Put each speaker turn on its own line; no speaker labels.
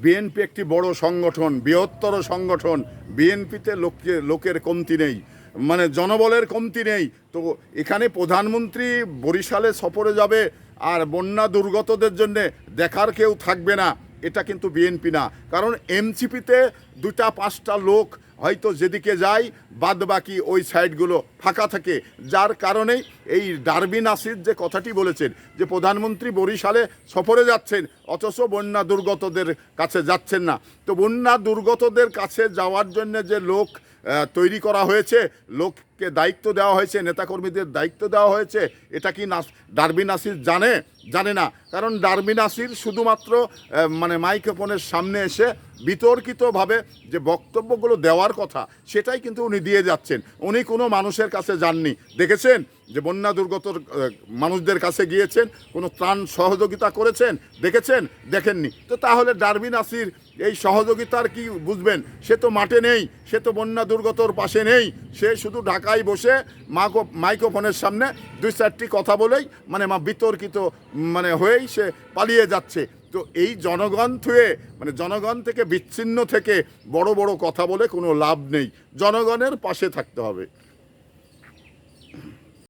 BNP একটি বড় সংগঠন, বৃহত্তর সংগঠন। বিএনপিতে লোকের কমতি নেই, মানে জনবলের কমতি নেই। তো এখানে প্রধানমন্ত্রী বরিশালে সফরে যাবে আর বন্যা দুর্গতদের জন্য দেখার কেউ থাকবে না, এটা কিন্তু বিএনপি না। কারণ এমসিপিতে 2-5টা লোক হয়তো যেদিকে যায়, বাদ বাকি ওই সাইডগুলো ফাঁকা থাকে। যার কারণে এই ডারবি নাসির যে কথাটি বলেছেন যে প্রধানমন্ত্রী বরিশালে সফরে যাচ্ছেন অথচ বন্যা দুর্গতদের কাছে যাচ্ছেন না, তো বন্যা দুর্গতদের কাছে যাওয়ার জন্য যে লোক তৈরি করা হয়েছে, লোককে দায়িত্ব দেওয়া হয়েছে, নেতাকর্মীদের দায়িত্ব দেওয়া হয়েছে, এটা কি ডারবি নাসির জানে না? কারণ ডারবি নাসির শুধুমাত্র মানে মাইক্রোফোনের সামনে এসে বিতর্কিতভাবে যে বক্তব্যগুলো দেওয়ার কথা সেটাই কিন্তু উনি দিয়ে যাচ্ছেন। উনি কোনো মানুষের কাছে যাননি, দেখেছেন যে বন্যা দুর্গত মানুষদের কাছে গিয়েছেন, কোনো ত্রাণ সহযোগিতা করেছেন দেখেছেন? দেখেননি। তো তাহলে ডারবি নাসির এই সহযোগিতার কি বুঝবেন? সে তো মাঠে নেই, সে তো বন্যা দুর্গতর পাশে নেই, সে শুধু ঢাকায় বসে মাইক্রোফোনের সামনে 2-4টি কথা বলেই মানে বিতর্কিত মানে হয়েই সে পালিয়ে যাচ্ছে। তো এই জনগণ মানে জনগণ থেকে বিচ্ছিন্ন থেকে বড় বড় কথা বলে কোনো লাভ নেই, জনগণের পাশে থাকতে হবে।